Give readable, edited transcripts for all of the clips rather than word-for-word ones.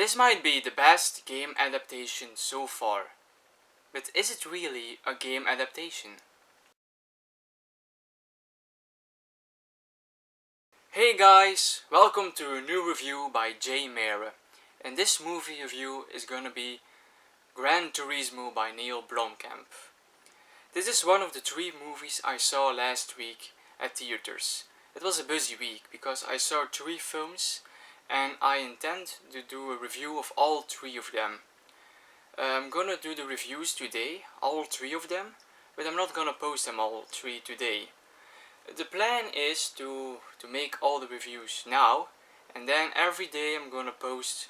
This might be the best game adaptation so far, but is it really a game adaptation? Hey guys, welcome to a new review by Jay Mare, and this movie review is gonna be Gran Turismo by Neill Blomkamp. This is one of the 3 movies I saw last week at theaters. It was a busy week because I saw 3 films and I intend to do a review of all 3 of them. I'm gonna do the reviews today, all 3 of them, but I'm not gonna post them all 3 today. The plan is to make all the reviews now, and then every day I'm gonna post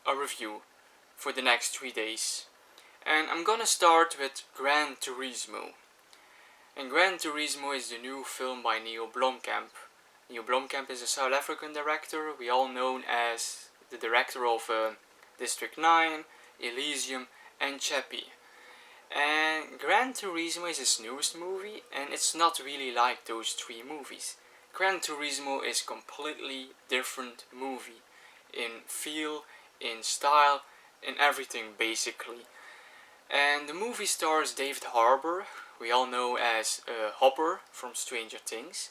a review for the next 3 days. And I'm gonna start with Gran Turismo. And Gran Turismo is the new film by Neill Blomkamp. Neill Blomkamp is a South African director, we all known as the director of District 9, Elysium and Chappie. And Gran Turismo is his newest movie, and it's not really like those 3 movies. Gran Turismo is completely different movie in feel, in style, in everything basically. And the movie stars David Harbour, we all know as Hopper from Stranger Things,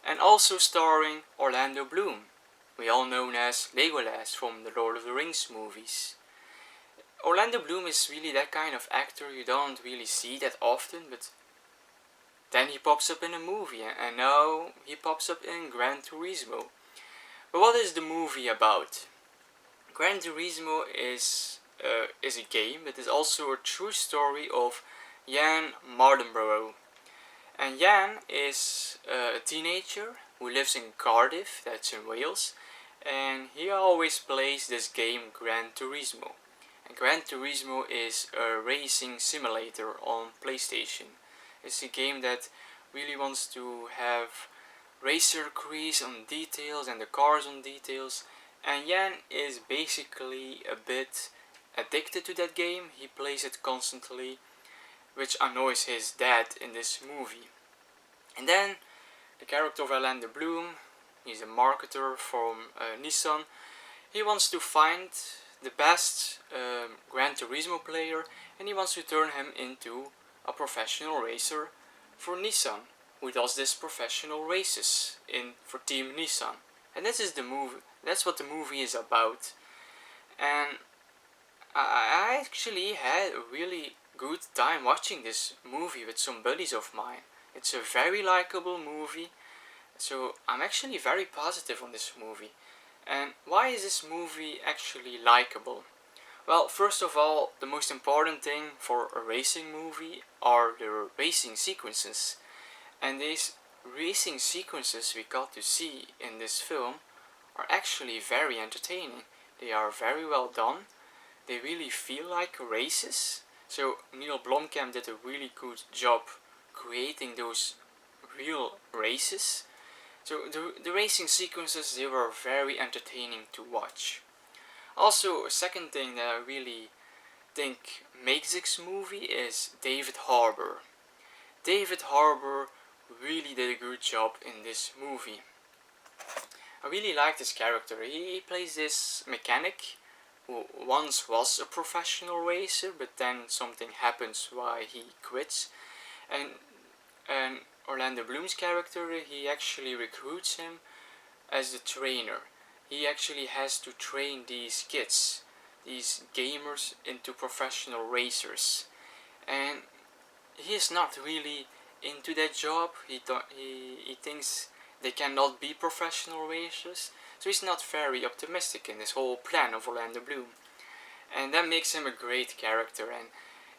and also starring Orlando Bloom, we all known as Legolas from the Lord of the Rings movies. Orlando Bloom is really that kind of actor you don't really see that often, but then he pops up in a movie, and now he pops up in Gran Turismo. But what is the movie about? Gran Turismo is a game, but is also a true story of Jan Mardenborough. And Jan is a teenager who lives in Cardiff, that's in Wales, and he always plays this game Gran Turismo. And Gran Turismo is a racing simulator on PlayStation. It's a game that really wants to have racer crease on details and the cars on details, and Jan is basically a bit addicted to that game. He plays it constantly, which annoys his dad in this movie. And then the character of Orlando Bloom, he's a marketer from Nissan. He wants to find the best Gran Turismo player, and he wants to turn him into a professional racer for Nissan, who does this professional races for Team Nissan. And this is the movie. That's what the movie is about. And I actually had a really good time watching this movie with some buddies of mine. It's a very likable movie, so I'm actually very positive on this movie. And why is this movie actually likable? Well, first of all, the most important thing for a racing movie are the racing sequences. And these racing sequences we got to see in this film are actually very entertaining. They are very well done. They really feel like races. So Neill Blomkamp did a really good job creating those real races. So the racing sequences, they were very entertaining to watch. Also, a second thing that I really think makes this movie is David Harbour. David Harbour really did a good job in this movie. I really like this character. He plays this mechanic who once was a professional racer, but then something happens why he quits. And Orlando Bloom's character, he actually recruits him as the trainer. He actually has to train these kids, these gamers, into professional racers. And he is not really into that job. He thinks they cannot be professional racers, so he's not very optimistic in this whole plan of Orlando Bloom. And that makes him a great character, and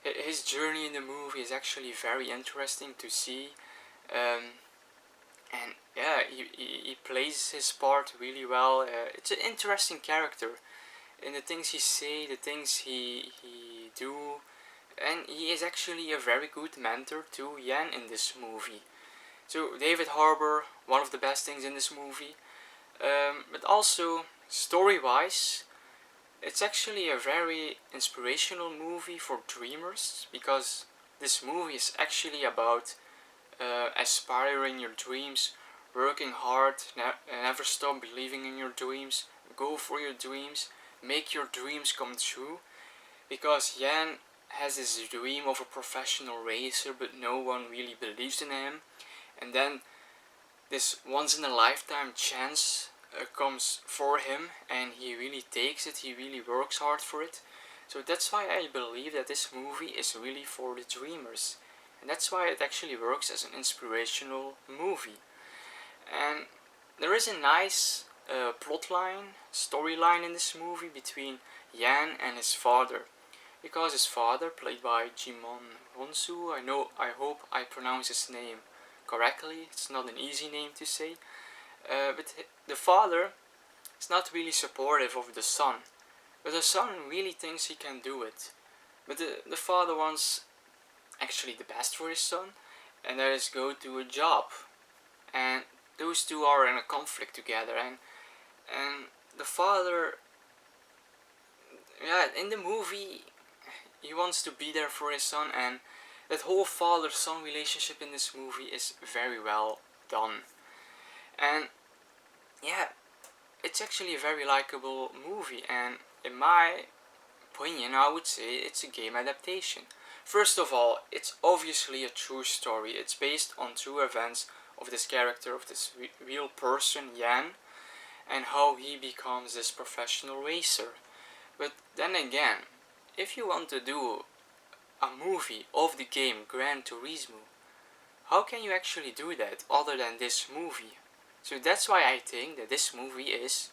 his journey in the movie is actually very interesting to see. And yeah, he plays his part really well. It's an interesting character, and the things he say, the things he do, and he is actually a very good mentor to Jan in this movie. So David Harbour, one of the best things in this movie, but also story-wise, it's actually a very inspirational movie for dreamers, because this movie is actually about aspiring your dreams, working hard, never stop believing in your dreams, go for your dreams, make your dreams come true, because Jan has this dream of a professional racer, but no one really believes in him. And then this once in a lifetime chance comes for him, and he really takes it, he really works hard for it. So that's why I believe that this movie is really for the dreamers, and that's why it actually works as an inspirational movie. And there is a nice plotline, storyline in this movie between Jan and his father, because his father, played by Jimon Honsu, I hope I pronounce his name correctly. It's not an easy name to say, but the father is not really supportive of the son, but the son really thinks he can do it. But the father wants actually the best for his son, and that is go to a job. And those two are in a conflict together, and the father, yeah, in the movie he wants to be there for his son, and that whole father-son relationship in this movie is very well done. And yeah, it's actually a very likable movie, and in my opinion I would say it's a game adaptation. First of all, it's obviously a true story. It's based on true events of this character, of this real person, Jan, and how he becomes this professional racer. But then again, if you want to do a movie of the game Gran Turismo, how can you actually do that other than this movie? So that's why I think that this movie is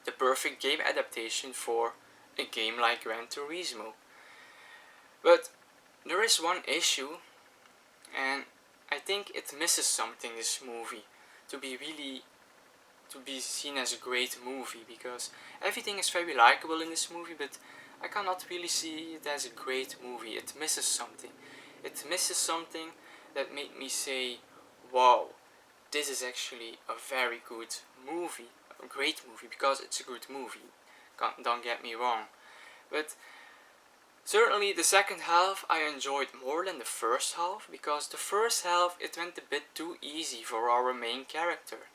the perfect game adaptation for a game like Gran Turismo. But there is one issue, and I think it misses something, this movie, to be seen as a great movie, because everything is very likable in this movie, but I cannot really see it as a great movie. It misses something. It misses something that made me say, wow, this is actually a very good movie, a great movie, because it's a good movie. Don't get me wrong. But certainly the second half I enjoyed more than the first half, because the first half it went a bit too easy for our main character.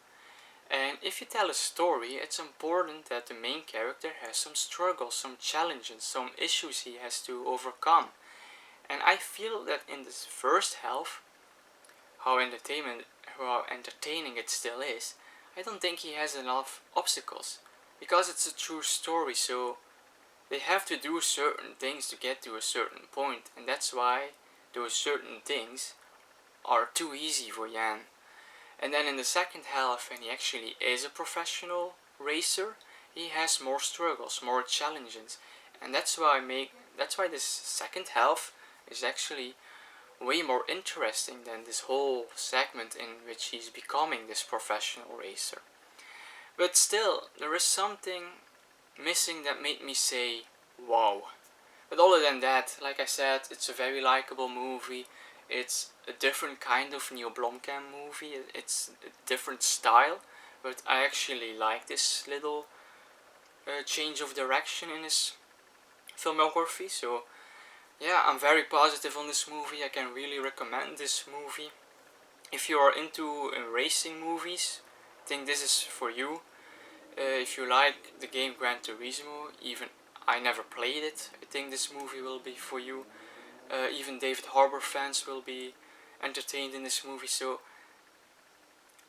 And if you tell a story, it's important that the main character has some struggles, some challenges, some issues he has to overcome. And I feel that in this first half, how entertaining it still is, I don't think he has enough obstacles, because it's a true story, so they have to do certain things to get to a certain point, and that's why those certain things are too easy for Jan. And then in the second half, when he actually is a professional racer, he has more struggles, more challenges, and that's why this second half is actually way more interesting than this whole segment in which he's becoming this professional racer. But still, there is something missing that made me say, wow. But other than that, like I said, it's a very likable movie. It's a different kind of Neill Blomkamp movie. It's a different style, but I actually like this little change of direction in his filmography. So yeah, I'm very positive on this movie. I can really recommend this movie. If you are into racing movies, I think this is for you. If you like the game Gran Turismo, even I never played it, I think this movie will be for you. Even David Harbour fans will be entertained in this movie, so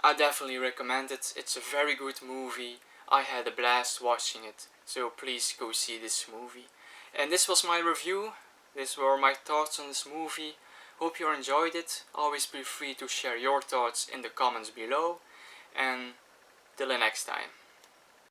I definitely recommend it. It's a very good movie. I had a blast watching it, so please go see this movie. And this was my review. These were my thoughts on this movie. Hope you enjoyed it. Always feel free to share your thoughts in the comments below. And till the next time.